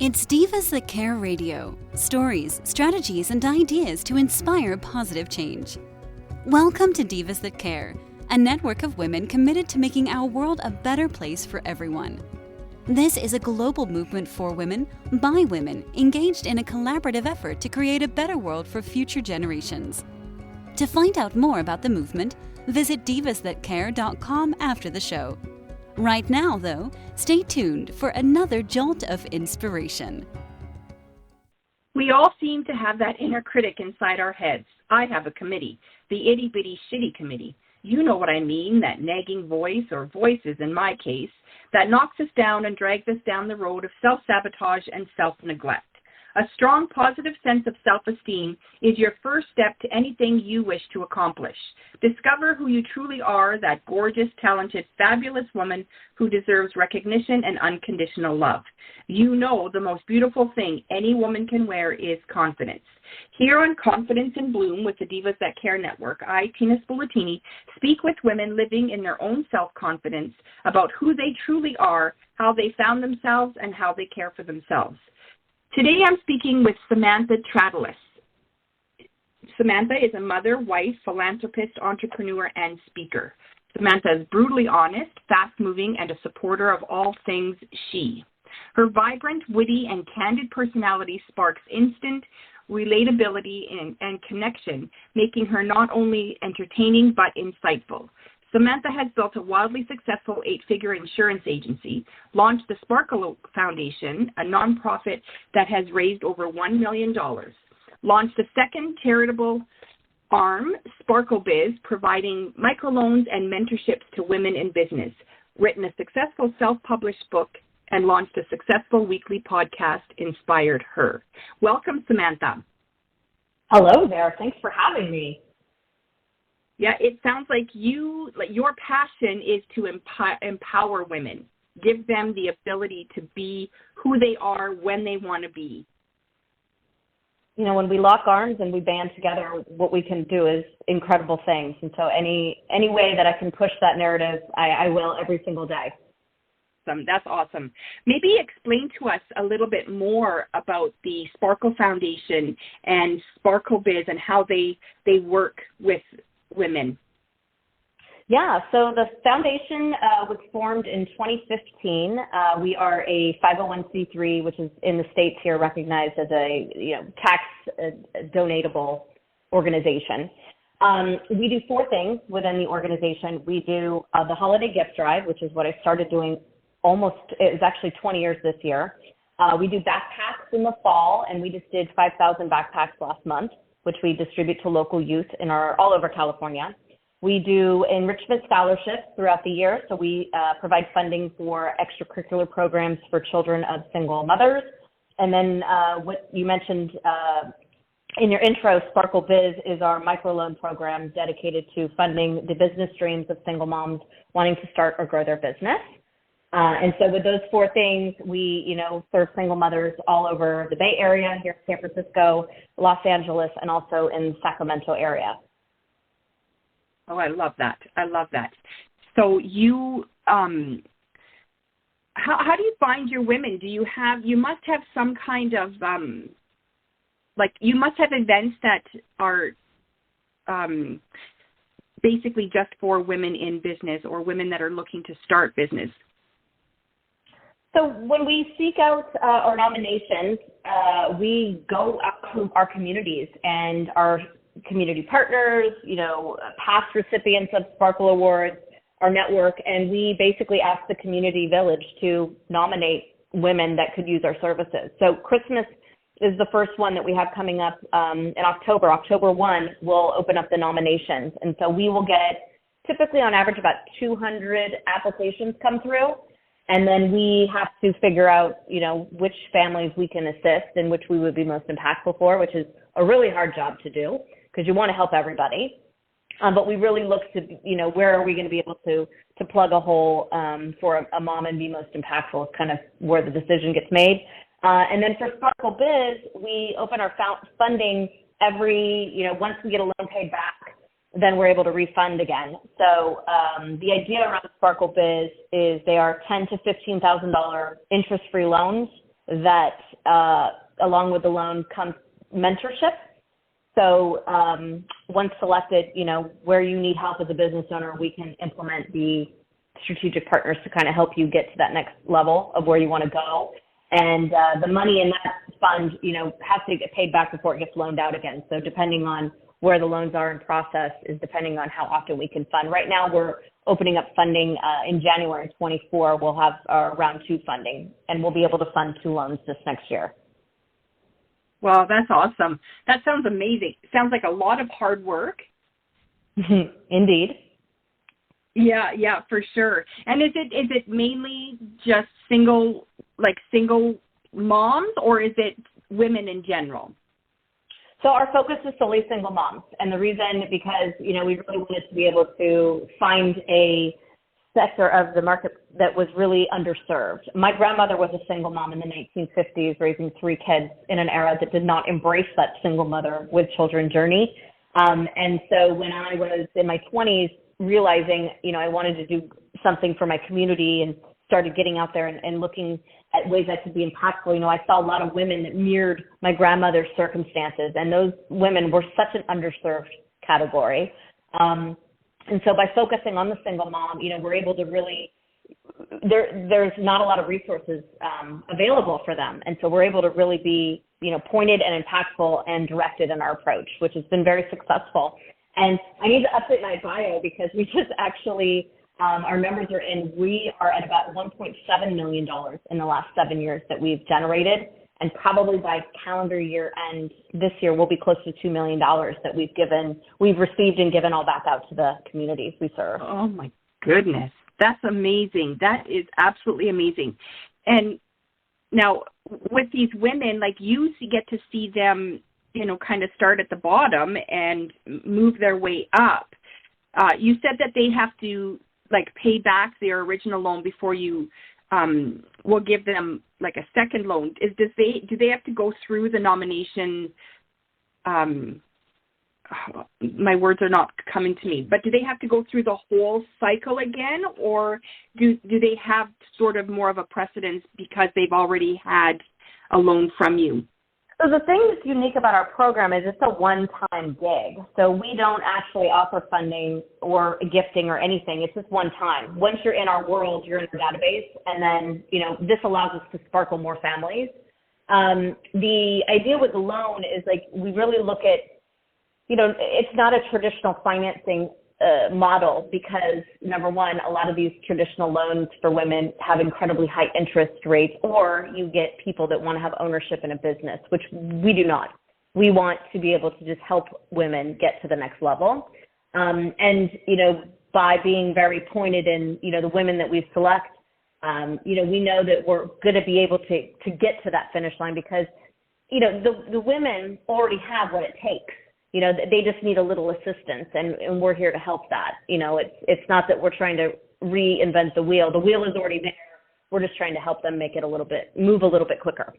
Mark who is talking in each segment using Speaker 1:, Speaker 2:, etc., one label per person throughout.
Speaker 1: It's Divas That Care Radio. Stories, strategies, and ideas to inspire positive change. Welcome to Divas That Care, a network of women committed to making our world a better place for everyone. This is a global movement for women, by women, engaged in a collaborative effort to create a better world for future generations. To find out more about the movement, visit divasthatcare.com after the show. Right now, though, stay tuned for another jolt of inspiration.
Speaker 2: We all seem to have that inner critic inside our heads. I have a committee, the itty-bitty shitty committee. You know what I mean, that nagging voice, or voices in my case, that knocks us down and drags us down the road of self-sabotage and self-neglect. A strong, positive sense of self-esteem is your first step to anything you wish to accomplish. Discover who you truly are, that gorgeous, talented, fabulous woman who deserves recognition and unconditional love. You know the most beautiful thing any woman can wear is confidence. Here on Confidence in Bloom with the Divas That Care Network, I, Tina Spolatini, speak with women living in their own self-confidence about who they truly are, how they found themselves, and how they care for themselves. Today I'm speaking with Samantha Tratalis. Samantha is a mother, wife, philanthropist, entrepreneur, and speaker. Samantha is brutally honest, fast-moving, and a supporter of all things she. Her vibrant, witty, and candid personality sparks instant relatability and connection, making her not only entertaining but insightful. Samantha has built a wildly successful 8-figure insurance agency, launched the Sparkle Foundation, a nonprofit that has raised over $1 million, launched a second charitable arm, Sparkle Biz, providing microloans and mentorships to women in business, written a successful self-published book, and launched a successful weekly podcast, Inspired Her. Welcome, Samantha.
Speaker 3: Hello there. Thanks for having me.
Speaker 2: Yeah, it sounds like your passion is to empower women, give them the ability to be who they are when they want to be.
Speaker 3: You know, when we lock arms and we band together, what we can do is incredible things. And so any way that I can push that narrative, I will every single day.
Speaker 2: That's awesome. Maybe explain to us a little bit more about the Sparkle Foundation and Sparkle Biz and how they work with women.
Speaker 3: Yeah, so the foundation was formed in 2015. We are a 501c3, which is in the States here recognized as a tax donatable organization. We do 4 things within the organization. We do the holiday gift drive, which is what I started doing it was actually 20 years this year. We do backpacks in the fall, and we just did 5,000 backpacks last month, which we distribute to local youth all over California. We do enrichment scholarships throughout the year, so we provide funding for extracurricular programs for children of single mothers. And then what you mentioned in your intro, Sparkle Biz is our microloan program dedicated to funding the business dreams of single moms wanting to start or grow their business. And so with those 4 things, we, serve single mothers all over the Bay Area, here in San Francisco, Los Angeles, and also in the Sacramento area.
Speaker 2: Oh, I love that. So you, how do you find your women? You must have some kind of, you must have events that are basically just for women in business or women that are looking to start business.
Speaker 3: So when we seek out our nominations, we go out to our communities and our community partners, past recipients of Sparkle Awards, our network, and we basically ask the community village to nominate women that could use our services. So Christmas is the first one that we have coming up in October. October 1, we'll open up the nominations. And so we will get typically on average about 200 applications come through. And then we have to figure out, which families we can assist and which we would be most impactful for, which is a really hard job to do because you want to help everybody. But we really look to, where are we going to be able to plug a hole for a mom and be most impactful is kind of where the decision gets made. And then for Sparkle Biz, we open our funding once we get a loan paid back, then we're able to refund again. So the idea around Sparkle Biz is they are $10,000 to $15,000 interest-free loans that along with the loan comes mentorship. So once selected, where you need help as a business owner, we can implement the strategic partners to kind of help you get to that next level of where you want to go. And the money in that fund, has to get paid back before it gets loaned out again. So depending on where the loans are in process is depending on how often we can fund. Right now, we're opening up funding in January 24. We'll have our round 2 funding, and we'll be able to fund 2 loans this next year.
Speaker 2: Well, that's awesome. That sounds amazing. Sounds like a lot of hard work.
Speaker 3: Indeed.
Speaker 2: Yeah, for sure. And is it mainly just single moms, or is it women in general?
Speaker 3: So our focus is solely single moms, and the reason because we really wanted to be able to find a sector of the market that was really underserved. My grandmother was a single mom in the 1950s, raising 3 kids in an era that did not embrace that single mother with children journey. And so when I was in my 20s, realizing, I wanted to do something for my community and started getting out there and looking at ways I could be impactful. I saw a lot of women that mirrored my grandmother's circumstances, and those women were such an underserved category. And so by focusing on the single mom, we're able to really, there's not a lot of resources available for them. And so we're able to really be, pointed and impactful and directed in our approach, which has been very successful. And I need to update my bio because we just actually, our numbers are in, we are at about $1.7 million in the last 7 years that we've generated. And probably by calendar year end this year, we'll be close to $2 million that we've received and given all back out to the communities we serve.
Speaker 2: Oh my goodness. That's amazing. That is absolutely amazing. And now with these women, like you get to see them, kind of start at the bottom and move their way up. You said that they have to pay back their original loan before you will give them like a second loan. Do they have to go through the nomination? My words are not coming to me, but do they have to go through the whole cycle again, or do they have sort of more of a precedence because they've already had a loan from you?
Speaker 3: So the thing that's unique about our program is it's a one-time gig. So we don't actually offer funding or gifting or anything. It's just one time. Once you're in our world, you're in our database, and then, this allows us to sparkle more families. The idea with the loan is we really look at, it's not a traditional financing model because, number one, a lot of these traditional loans for women have incredibly high interest rates, or you get people that want to have ownership in a business, which we do not. We want to be able to just help women get to the next level. And, by being very pointed in, the women that we select, we know that we're going to be able to get to that finish line because, the women already have what it takes. They just need a little assistance, and we're here to help that. It's not that we're trying to reinvent the wheel. The wheel is already there. We're just trying to help them make it move a little bit quicker.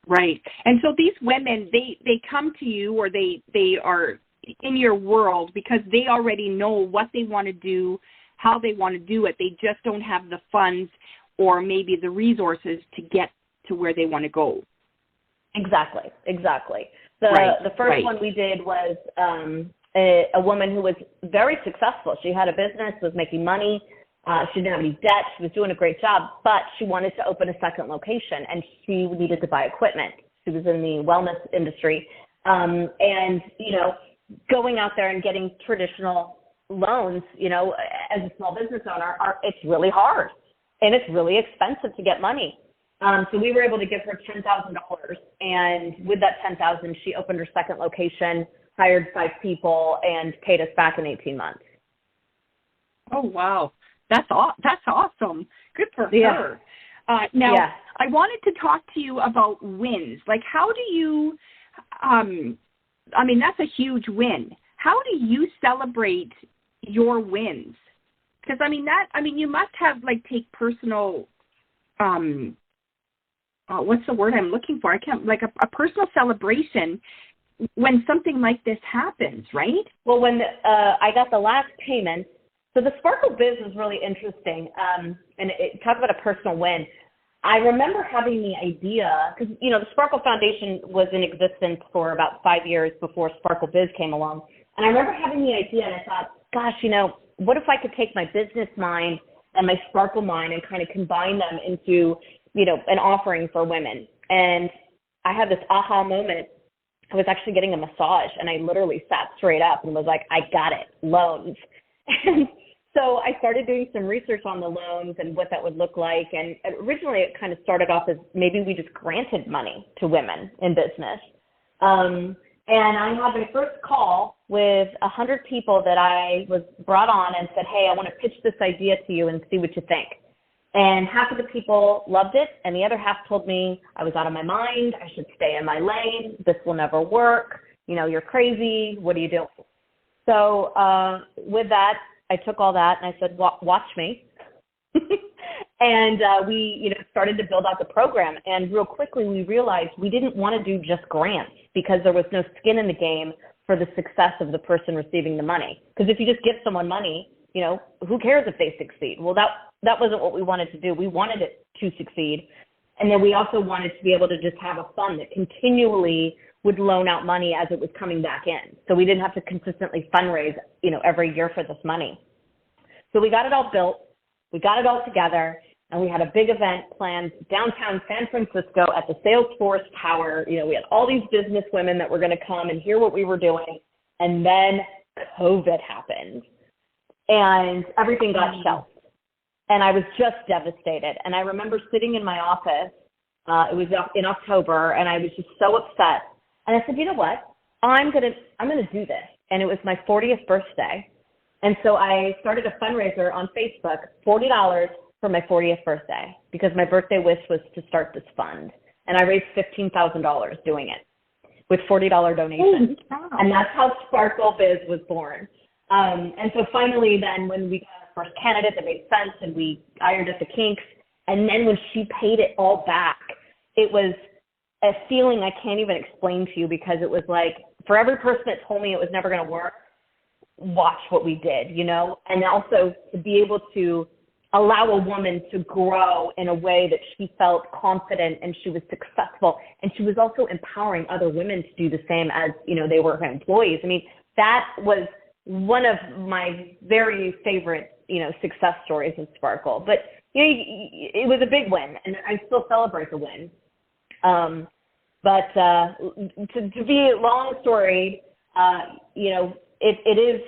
Speaker 2: Right. And so these women, they come to you, or they are in your world because they already know what they want to do, how they want to do it. They just don't have the funds or maybe the resources to get to where they want to go. Exactly.
Speaker 3: The first one we did was a woman who was very successful. She had a business, was making money. She didn't have any debt. She was doing a great job, but she wanted to open a second location, and she needed to buy equipment. She was in the wellness industry. And, going out there and getting traditional loans, as a small business owner, it's really hard, and it's really expensive to get money. So we were able to give her $10,000, and with that $10,000, she opened her second location, hired 5 people, and paid us back in 18 months.
Speaker 2: Oh, wow. That's awesome. Good for her. Now, I wanted to talk to you about wins. How do you, that's a huge win. How do you celebrate your wins? Because, you must have, take personal, what's the word I'm looking for? I can't, a personal celebration when something like this happens, right?
Speaker 3: Well, when I got the last payment, so the Sparkle Biz was really interesting, and talk about a personal win. I remember having the idea, because, you know, the Sparkle Foundation was in existence for about 5 years before Sparkle Biz came along. And I remember having the idea, and I thought, gosh, you know, what if I could take my business mind and my Sparkle mind and kind of combine them into, you know, an offering for women. And I had this aha moment. I was actually getting a massage, and I literally sat straight up and was like, I got it, loans. And so I started doing some research on the loans and what that would look like. And originally it kind of started off as maybe we just granted money to women in business. And I had my first call with 100 people that I was brought on and said, hey, I want to pitch this idea to you and see what you think. And half of the people loved it, and the other half told me I was out of my mind, I should stay in my lane, this will never work, you know, you're crazy, what are you doing? So with that, I took all that and I said, watch me. And we, you know, started to build out the program. And real quickly, we realized we didn't want to do just grants because there was no skin in the game for the success of the person receiving the money. Because if you just give someone money, you know, who cares if they succeed? Well, that wasn't what we wanted to do. We wanted it to succeed. And then we also wanted to be able to just have a fund that continually would loan out money as it was coming back in. So we didn't have to consistently fundraise, you know, every year for this money. So we got it all built, we got it all together, and we had a big event planned downtown San Francisco at the Salesforce Tower. You know, we had all these business women that were going to come and hear what we were doing. And then COVID happened and everything got shelved. And I was just devastated. And I remember sitting in my office, it was in October, and I was just so upset. And I said, you know what? I'm gonna do this. And it was my 40th birthday. And so I started a fundraiser on Facebook, $40 for my 40th birthday, because my birthday wish was to start this fund. And I raised $15,000 doing it with $40 donations.
Speaker 2: Wow.
Speaker 3: And that's how Sparkle Biz was born. And so finally then when we got our first candidate that made sense and we ironed out the kinks, and then when she paid it all back, it was a feeling I can't even explain to you, because it was like, for every person that told me it was never going to work, watch what we did, you know, and also to be able to allow a woman to grow in a way that she felt confident and she was successful. And she was also empowering other women to do the same as, you know, they were her employees. I mean, that was one of my very favorite, you know, success stories of Sparkle. But, you know, it was a big win, and I still celebrate the win. But to be a long story, you know, it is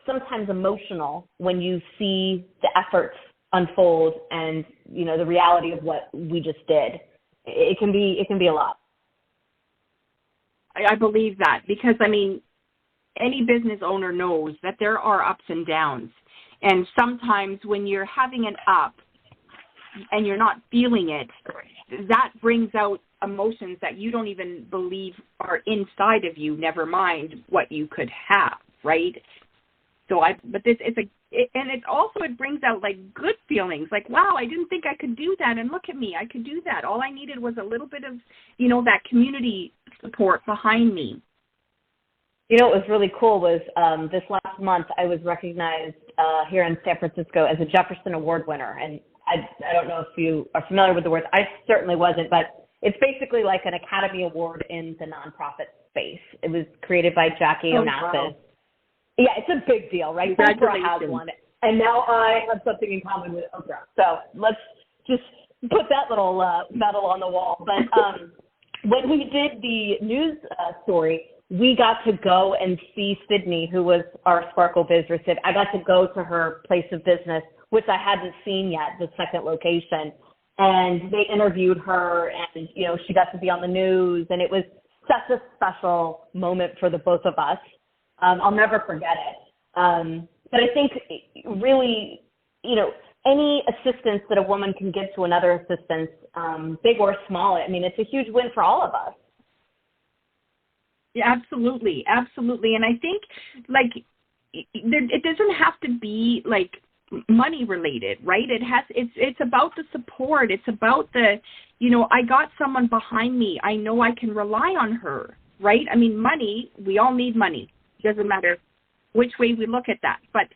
Speaker 3: sometimes emotional when you see the efforts unfold and, you know, the reality of what we just did. It can be a lot.
Speaker 2: I believe that, because, I mean, any business owner knows that there are ups and downs. And sometimes when you're having an up and you're not feeling it, that brings out emotions that you don't even believe are inside of you, never mind what you could have, right? So it brings out like good feelings, like, wow, I didn't think I could do that, and look at me, I could do that. All I needed was a little bit of, you know, that community support behind me.
Speaker 3: You know, what was really cool was this last month I was recognized here in San Francisco as a Jefferson Award winner, and I don't know if you are familiar with the words. I certainly wasn't, but it's basically like an Academy Award in the nonprofit space. It was created by Jackie Onassis. Wow. Yeah, it's a big deal, right? Oprah has one. And now I have something in common with Oprah. So let's just put that little medal on the wall. But when we did the news story, we got to go and see Sydney, who was our Sparkle Biz recipient. I got to go to her place of business, which I hadn't seen yet, the second location. And they interviewed her, and, you know, she got to be on the news. And it was such a special moment for the both of us. I'll never forget it. But I think really, you know, any assistance that a woman can give to another assistant, big or small, I mean, it's a huge win for all of us.
Speaker 2: Yeah, absolutely. Absolutely. And I think, like, it doesn't have to be, like, money related, right? It's about the support. It's about the, you know, I got someone behind me. I know I can rely on her, right? I mean, money, we all need money. Doesn't matter which way we look at that. But,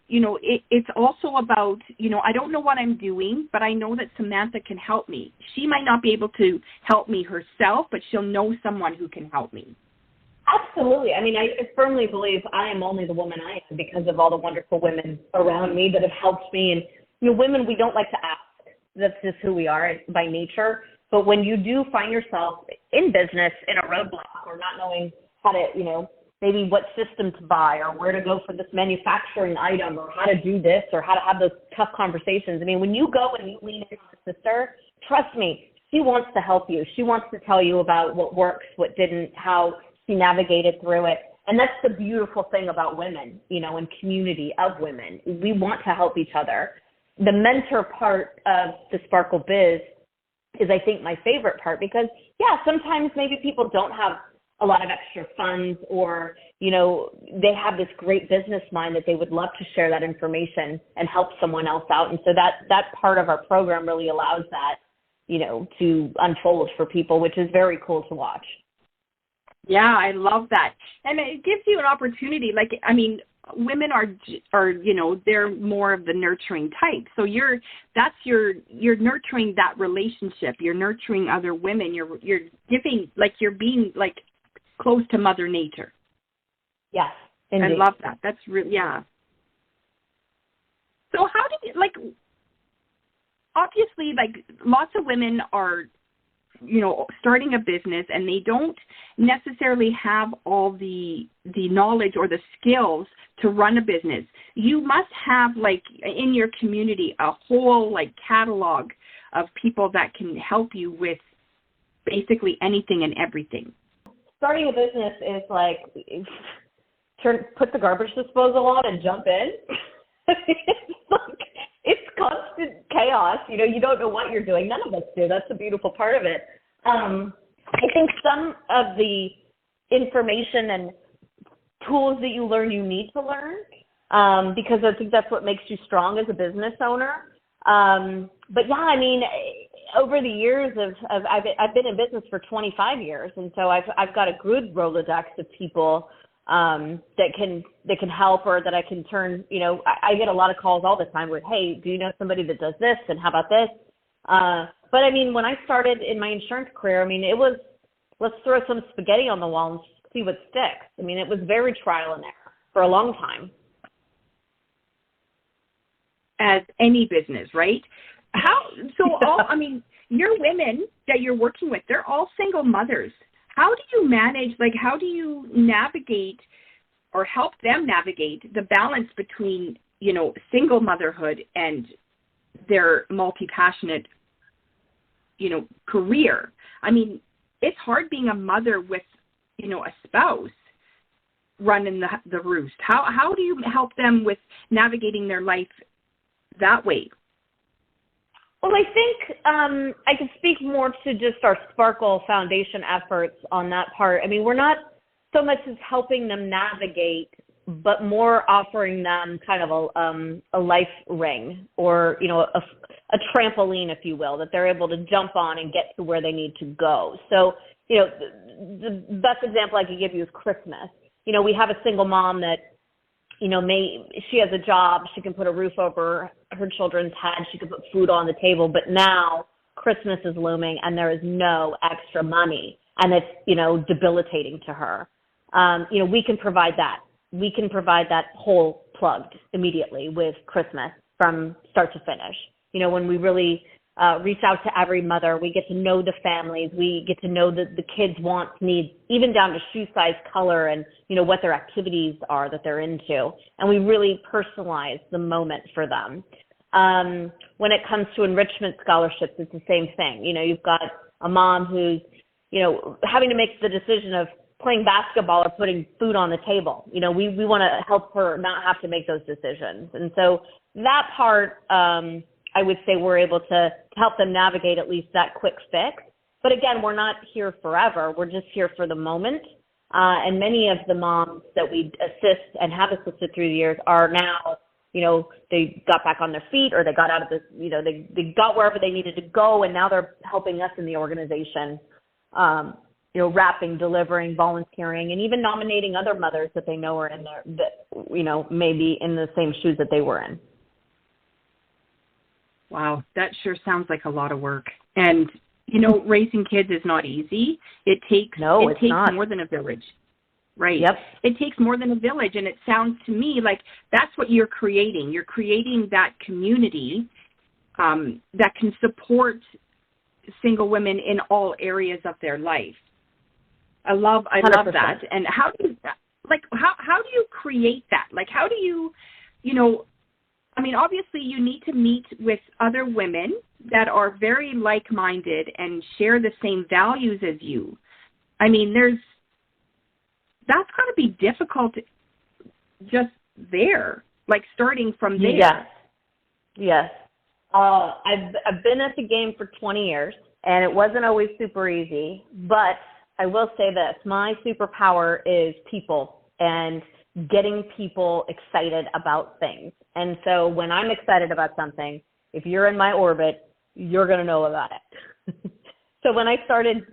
Speaker 2: it's also about, I don't know what I'm doing, but I know that Samantha can help me. She might not be able to help me herself, but she'll know someone who can help me.
Speaker 3: Absolutely. I mean, I firmly believe I am only the woman I am because of all the wonderful women around me that have helped me. And, women, we don't like to ask. That's just who we are by nature. But when you do find yourself in business in a roadblock or not knowing how to, maybe what system to buy or where to go for this manufacturing item or how to do this or how to have those tough conversations. I mean, when you go and you lean in on a sister, trust me, she wants to help you. She wants to tell you about what works, what didn't, how she navigated through it. And that's the beautiful thing about women, and community of women. We want to help each other. The mentor part of the Sparkle Biz is, I think, my favorite part because, sometimes maybe people don't have a lot of extra funds or, they have this great business mind that they would love to share that information and help someone else out. And so that part of our program really allows that, to unfold for people, which is very cool to watch.
Speaker 2: Yeah, I love that. And it gives you an opportunity. Women are they're more of the nurturing type. So you're nurturing that relationship. You're nurturing other women. You're giving, you're being close to Mother Nature.
Speaker 3: Yes, indeed.
Speaker 2: I love that. That's really, yeah. So how do you, obviously, lots of women are, starting a business and they don't necessarily have all the knowledge or the skills to run a business. You must have, in your community, a whole, catalog of people that can help you with basically anything and everything.
Speaker 3: Starting a business is put the garbage disposal on and jump in. It's constant chaos. You don't know what you're doing. None of us do. That's the beautiful part of it. I think some of the information and tools that you learn, you need to learn because I think that's what makes you strong as a business owner. But over the years I've been in business for 25 years, and so I've got a good Rolodex of people that can help or that I can turn. I get a lot of calls all the time with, hey, do you know somebody that does this, and how about this? But when I started in my insurance career, it was, let's throw some spaghetti on the wall and see what sticks. It was very trial and error for a long time.
Speaker 2: As any business, right? Your women that you're working with, they're all single mothers. How do you manage, how do you navigate or help them navigate the balance between, single motherhood and their multi-passionate, career? It's hard being a mother with, a spouse running the roost. How do you help them with navigating their life that way?
Speaker 3: Well, I think I can speak more to just our Sparkle Foundation efforts on that part. We're not so much as helping them navigate, but more offering them kind of a life ring or, a trampoline, if you will, that they're able to jump on and get to where they need to go. So, the best example I could give you is Christmas. We have a single mom that, she has a job, she can put a roof over her children's head, she can put food on the table, but now Christmas is looming and there is no extra money and it's, debilitating to her. We can provide that. We can provide that whole plugged immediately with Christmas from start to finish. When we really reach out to every mother, we get to know the families, we get to know the kids' wants, needs, even down to shoe size, color, and, what their activities are that they're into. And we really personalize the moment for them. When it comes to enrichment scholarships, it's the same thing. You've got a mom who's, having to make the decision of playing basketball or putting food on the table. We want to help her not have to make those decisions. And so that part, I would say we're able to help them navigate at least that quick fix. But again, we're not here forever. We're just here for the moment. And many of the moms that we assist and have assisted through the years are now, they got back on their feet or they got out of this, they got wherever they needed to go, and now they're helping us in the organization wrapping, delivering, volunteering, and even nominating other mothers that they know are in there that, may be in the same shoes that they were in.
Speaker 2: Wow, that sure sounds like a lot of work. And, raising kids is not easy. It takes more than a village. Right.
Speaker 3: Yep.
Speaker 2: It takes more than a village, and it sounds to me like that's what you're creating. You're creating that community that can support single women in all areas of their life. I love
Speaker 3: 100%.
Speaker 2: that. And how do you create that? Like, how do you, obviously you need to meet with other women that are very like-minded and share the same values as you. That's got to be difficult just there, like starting from there.
Speaker 3: Yes. I've been at the game for 20 years, and it wasn't always super easy, but I will say this. My superpower is people and getting people excited about things. And so when I'm excited about something, if you're in my orbit, you're going to know about it. So when I started,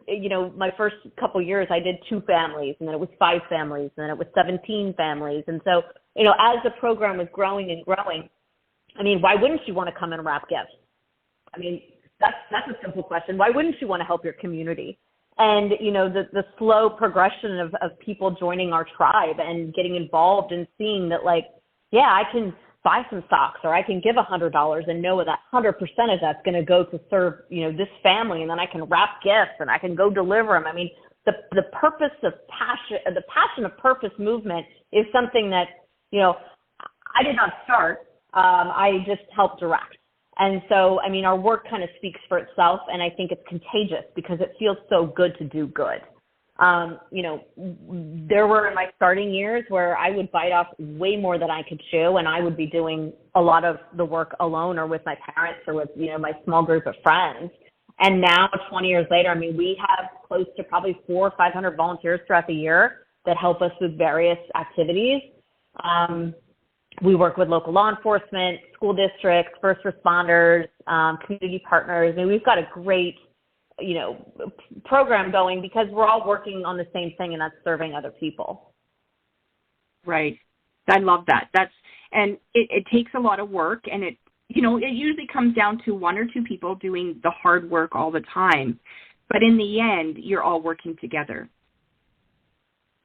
Speaker 3: my first couple years, I did 2 families, and then it was 5 families, and then it was 17 families. And so, as the program was growing and growing, why wouldn't you want to come and wrap gifts? That's a simple question. Why wouldn't you want to help your community? And, the slow progression of people joining our tribe and getting involved and seeing that, I can buy some socks, or I can give $100 and know that 100% of that's going to go to serve, this family, and then I can wrap gifts and I can go deliver them. The purpose of passion, the passion of purpose movement is something that, I did not start. I just helped direct. And so, our work kind of speaks for itself, and I think it's contagious because it feels so good to do good. There were in my starting years where I would bite off way more than I could chew, and I would be doing a lot of the work alone or with my parents or with, my small group of friends. And now 20 years later, we have close to probably 400 or 500 volunteers throughout the year that help us with various activities. We work with local law enforcement, school districts, first responders, community partners. We've got a great program going because we're all working on the same thing, and that's serving other people.
Speaker 2: Right. I love that. And it takes a lot of work, and it usually comes down to 1 or 2 people doing the hard work all the time. But in the end, you're all working together.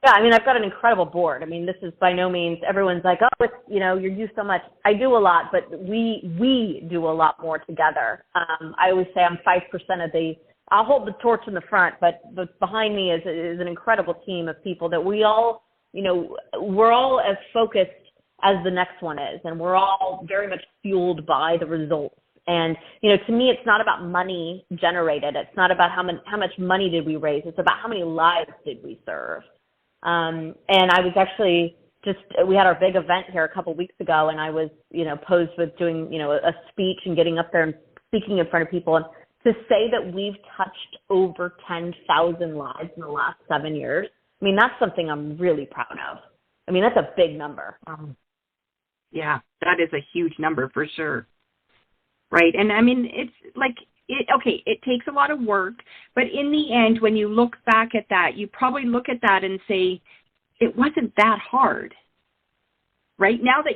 Speaker 3: Yeah, I've got an incredible board. This is by no means, everyone's like, oh, it's, you do so much. I do a lot, but we do a lot more together. I always say I'm 5% I'll hold the torch in the front, but behind me is an incredible team of people that we all, we're all as focused as the next one is, and we're all very much fueled by the results. And, to me, it's not about money generated. It's not about how much money did we raise. It's about how many lives did we serve. And I was actually we had our big event here a couple of weeks ago, and I was, posed with doing, a speech and getting up there and speaking in front of people. And to say that we've touched over 10,000 lives in the last 7 years, that's something I'm really proud of. That's a big number.
Speaker 2: Yeah, that is a huge number for sure. Right. And it's like, it takes a lot of work, but in the end, when you look back at that, you probably look at that and say, it wasn't that hard. Right? Now that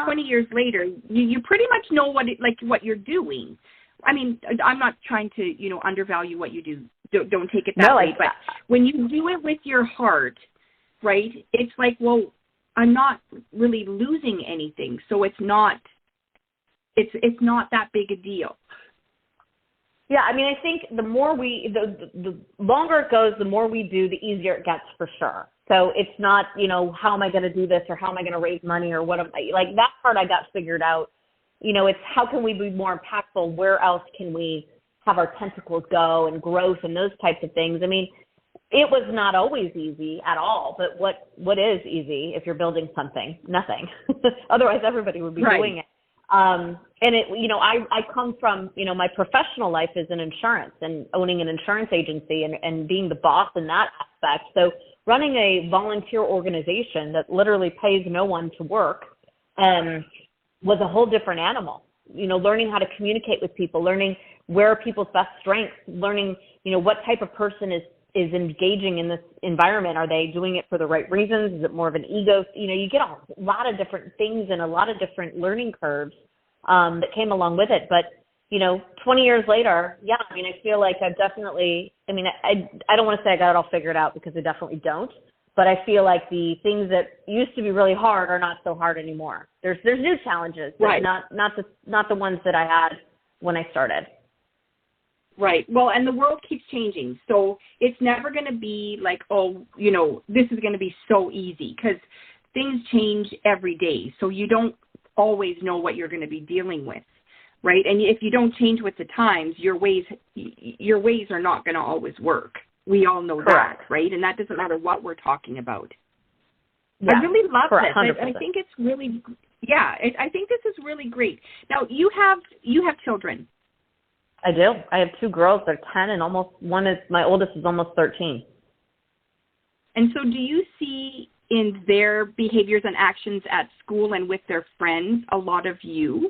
Speaker 2: 20 years later, you pretty much know what you're doing. I'm not trying to, undervalue what you do. Don't take it that way. But when you do it with your heart, right, it's like, well, I'm not really losing anything. So it's not that big a deal.
Speaker 3: Yeah, I think the more the longer it goes, the more we do, the easier it gets for sure. So it's not, how am I going to do this or how am I going to raise money or what am I, that part I got figured out. It's how can we be more impactful? Where else can we have our tentacles go and growth and those types of things? It was not always easy at all, but what is easy if you're building something? Nothing. Otherwise, everybody would be doing it. And it, I come from, my professional life is in insurance and owning an insurance agency and being the boss in that aspect. So running a volunteer organization that literally pays no one to work, was a whole different animal. Learning how to communicate with people, learning where are people's best strengths, learning, what type of person is is engaging in this environment? Are they doing it for the right reasons? Is it more of an ego? You get a lot of different things and a lot of different learning curves that came along with it. But 20 years later, yeah, I mean, I feel like I've definitely, I don't want to say I got it all figured out, because I definitely don't, but I feel like the things that used to be really hard are not so hard anymore. There's new challenges, but
Speaker 2: right.
Speaker 3: not the ones that I had when I started.
Speaker 2: Right. Well, and the world keeps changing. So it's never going to be like, this is going to be so easy, because things change every day. So you don't always know what you're going to be dealing with. Right. And if you don't change with the times, your ways are not going to always work. We all know
Speaker 3: Correct.
Speaker 2: that. Right. And that doesn't matter what we're talking about.
Speaker 3: Yeah.
Speaker 2: I really love
Speaker 3: Correct.
Speaker 2: this. I think it's really, I think this is really great. Now, you have children.
Speaker 3: I do. I have 2 girls. They're 10 and my oldest is almost 13.
Speaker 2: And so do you see in their behaviors and actions at school and with their friends a lot of you?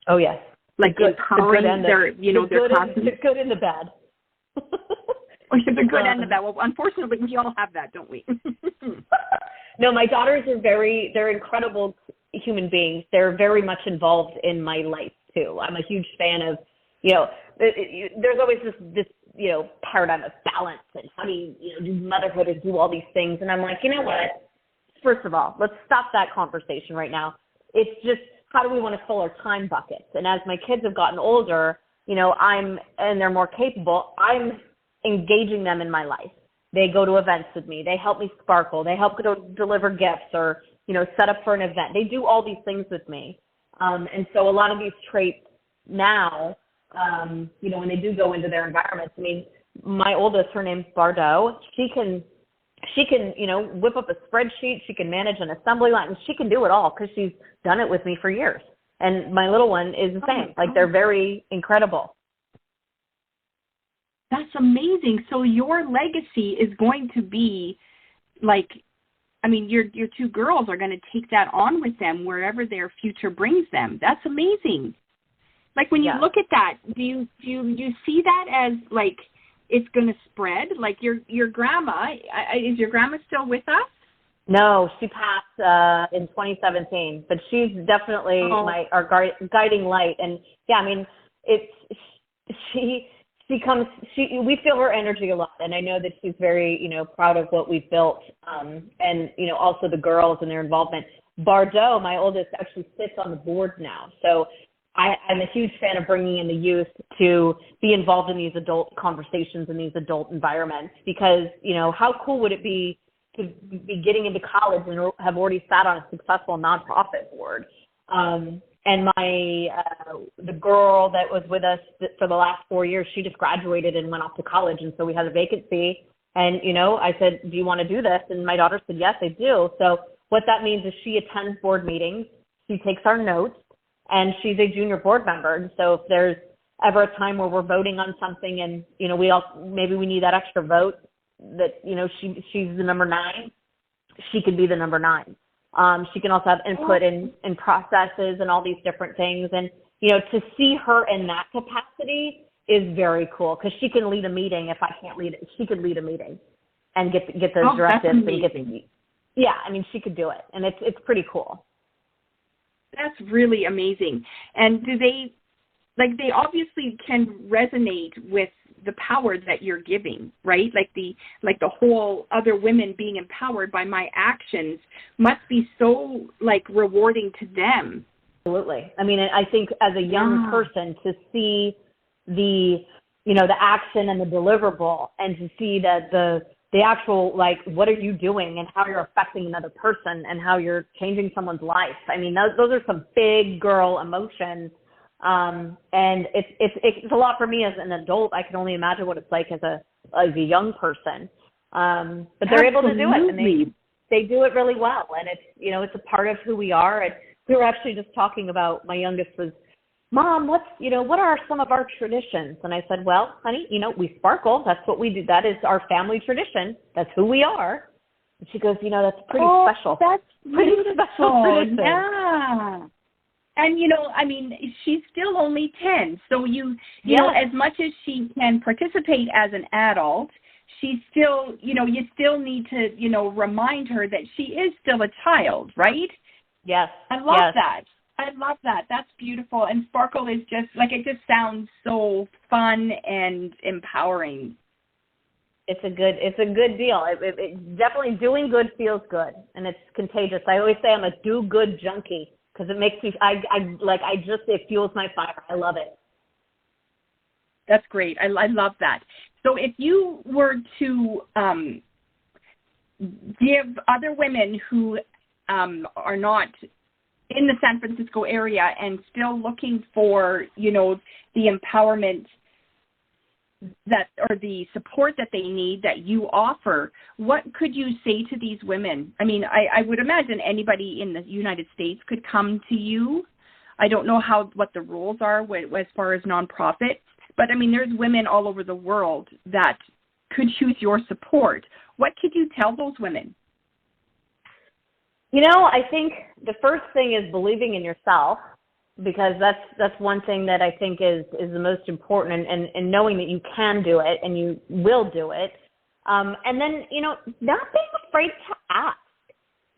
Speaker 3: Oh, yes.
Speaker 2: Like empowering their classmates?
Speaker 3: The good and the bad.
Speaker 2: The good and the bad. Well, unfortunately, we all have that, don't we?
Speaker 3: No, my daughters are they're incredible human beings. They're very much involved in my life, too. I'm a huge fan of, there's always this paradigm of balance and how do you do motherhood and do all these things. And I'm like, you know what? First of all, let's stop that conversation right now. It's just, how do we want to fill our time buckets? And as my kids have gotten older, and they're more capable, I'm engaging them in my life. They go to events with me. They help me sparkle. They help go deliver gifts or, set up for an event. They do all these things with me. And so a lot of these traits now, when they do go into their environments, my oldest, her name's Bardot, she can, whip up a spreadsheet. She can manage an assembly line. And she can do it all because she's done it with me for years. And my little one is the same. Like, they're very incredible.
Speaker 2: That's amazing. So your legacy is going to be your 2 girls are going to take that on with them wherever their future brings them. That's amazing. Like, when you look at that, do you see that as like it's going to spread? Like your grandma, is your grandma still with us?
Speaker 3: No, she passed in 2017, but she's definitely our guiding light. And we feel her energy a lot, and I know that she's very proud of what we've built, and also the girls and their involvement. Bardot, my oldest, actually sits on the board now, so I'm a huge fan of bringing in the youth to be involved in these adult conversations and these adult environments, because how cool would it be to be getting into college and have already sat on a successful nonprofit board. And the girl that was with us for the last 4 years, she just graduated and went off to college. And so we had a vacancy. And, I said, do you want to do this? And my daughter said, yes, I do. So what that means is she attends board meetings. She takes our notes, and she's a junior board member. And so if there's ever a time where we're voting on something and, maybe we need that extra vote, that, she's the number 9, she could be the number 9. She can also have input in processes and all these different things. And, to see her in that capacity is very cool, because she can lead a meeting. If I can't lead it, she could lead a meeting and get those directives and she could do it. And it's pretty cool.
Speaker 2: That's really amazing. And do they obviously can resonate with the power that you're giving, right? Like the whole other women being empowered by my actions must be so rewarding to them.
Speaker 3: Absolutely. I think as a young person, to see the action and the deliverable, and to see that the actual, what are you doing and how you're affecting another person and how you're changing someone's life. Those are some big girl emotions. And it's a lot for me as an adult. I can only imagine what it's like as a young person. But they're able to do it, and they do it really well. And it's a part of who we are. And we were actually just talking about, my youngest was, Mom, what are some of our traditions? And I said, well, honey, we sparkle. That's what we do. That is our family tradition. That's who we are. And she goes, that's pretty special.
Speaker 2: That's
Speaker 3: pretty special tradition.
Speaker 2: Yeah. And, she's still only 10. So, as much as she can participate as an adult, she's still, you still need to, remind her that she is still a child, right?
Speaker 3: Yes.
Speaker 2: I love that. I love that. That's beautiful. And Sparkle is just, it just sounds so fun and empowering.
Speaker 3: It's a good deal. It definitely doing good feels good, and it's contagious. I always say I'm a do-good junkie because it makes me, it fuels my fire. I love it.
Speaker 2: That's great. I love that. So if you were to give other women who are not in the San Francisco area and still looking for, the empowerment or the support that they need that you offer, what could you say to these women? I mean, I would imagine anybody in the United States could come to you. I don't know what the rules are as far as nonprofit, but I mean, there's women all over the world that could use your support. What could you tell those women?
Speaker 3: I think the first thing is believing in yourself, because that's one thing that I think is the most important, and knowing that you can do it and you will do it. And then, not being afraid to ask.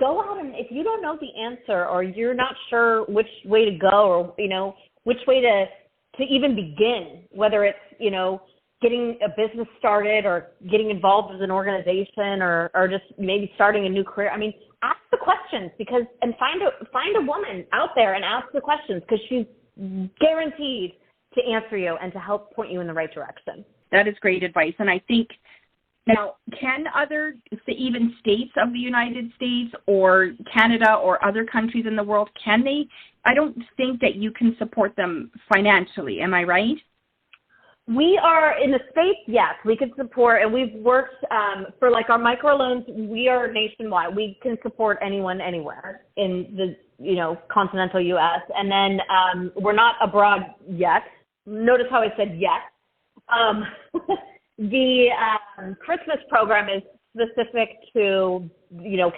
Speaker 3: Go out, and if you don't know the answer or you're not sure which way to go, or, which way to even begin, whether it's, getting a business started or getting involved with an organization or just maybe starting a new career. I mean, ask the questions and find a woman out there and ask the questions, because she's guaranteed to answer you and to help point you in the right direction.
Speaker 2: That is great advice. And I think now, can other, even states of the United States or Canada or other countries in the world, I don't think that you can support them financially. Am I right?
Speaker 3: We are in the States, yes, we can support, and we've worked for our microloans. We are nationwide. We can support anyone anywhere in the continental U.S. And then we're not abroad yet. Notice how I said yet. The Christmas program is specific to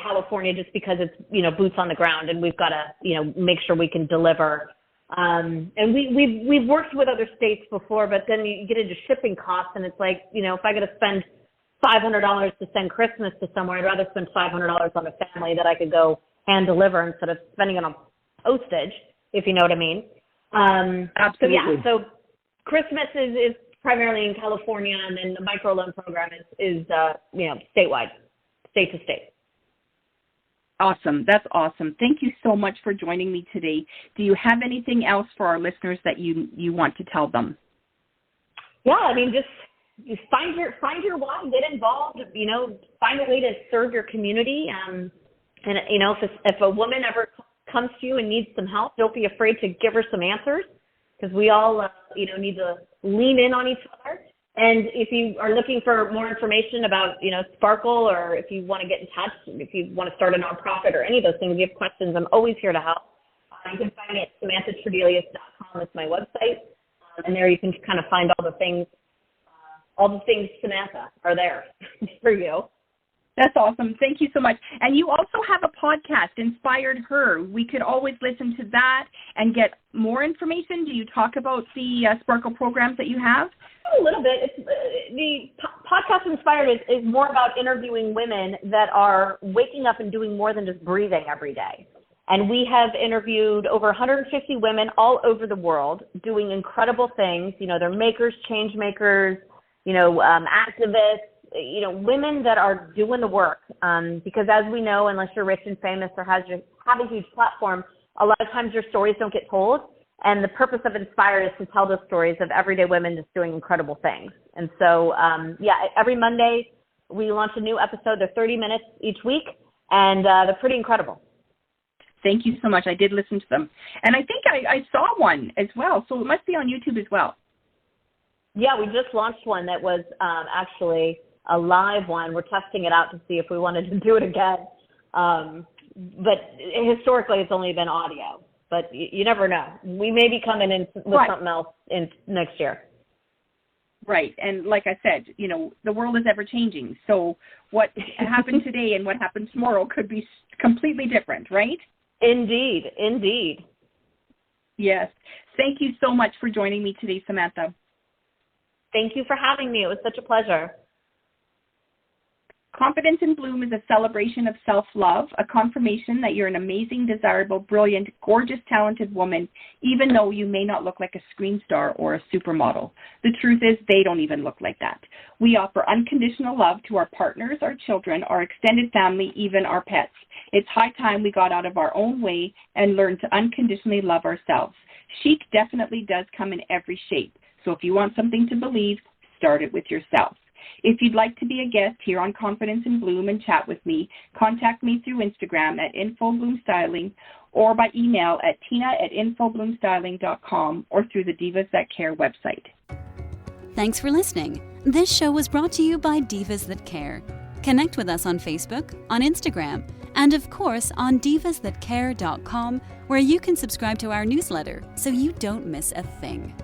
Speaker 3: California, just because it's boots on the ground, and we've got to make sure we can deliver. And we've worked with other states before, but then you get into shipping costs, and it's like, if I got to spend $500 to send Christmas to somewhere, I'd rather spend $500 on a family that I could go hand deliver instead of spending it on postage, if you know what I mean.
Speaker 2: Absolutely.
Speaker 3: Yeah. So Christmas is primarily in California, and then the microloan program is statewide, state to state.
Speaker 2: Awesome. That's awesome. Thank you so much for joining me today. Do you have anything else for our listeners that you want to tell them? Yeah, I mean, just find your why, get involved, find a way to serve your community. And, if a woman ever comes to you and needs some help, don't be afraid to give her some answers, because we all, need to lean in on each other. And if you are looking for more information about, Sparkle, or if you want to get in touch, if you want to start a nonprofit or any of those things, you have questions, I'm always here to help. You can find me at SamanthaTredelius.com. That's my website. And there you can kind of find all the things Samantha are there for you. That's awesome. Thank you so much. And you also have a podcast, Inspired Her. We could always listen to that and get more information. Do you talk about the Sparkle programs that you have? A little bit. The podcast Inspired is more about interviewing women that are waking up and doing more than just breathing every day. And we have interviewed over 150 women all over the world doing incredible things. They're makers, change makers, activists, women that are doing the work. Because as we know, unless you're rich and famous or have a huge platform, a lot of times your stories don't get told. And the purpose of Inspired is to tell those stories of everyday women just doing incredible things. And so, every Monday we launch a new episode. They're 30 minutes each week, and they're pretty incredible. Thank you so much. I did listen to them. And I think I saw one as well, so it must be on YouTube as well. Yeah, we just launched one that was actually a live one. We're testing it out to see if we wanted to do it again. But historically, it's only been audio. But you never know. We may be coming in with something else in next year. Right. And like I said, the world is ever changing. So what happened today and what happens tomorrow could be completely different, right? Indeed. Indeed. Yes. Thank you so much for joining me today, Samantha. Thank you for having me. It was such a pleasure. Confidence in Bloom is a celebration of self-love, a confirmation that you're an amazing, desirable, brilliant, gorgeous, talented woman, even though you may not look like a screen star or a supermodel. The truth is, they don't even look like that. We offer unconditional love to our partners, our children, our extended family, even our pets. It's high time we got out of our own way and learned to unconditionally love ourselves. Chic definitely does come in every shape. So if you want something to believe, start it with yourself. If you'd like to be a guest here on Confidence in Bloom and chat with me, contact me through Instagram at infobloomstyling or by email at tina@infobloomstyling.com or through the Divas That Care website.
Speaker 1: Thanks for listening. This show was brought to you by Divas That Care. Connect with us on Facebook, on Instagram, and of course on divasthatcare.com, where you can subscribe to our newsletter so you don't miss a thing.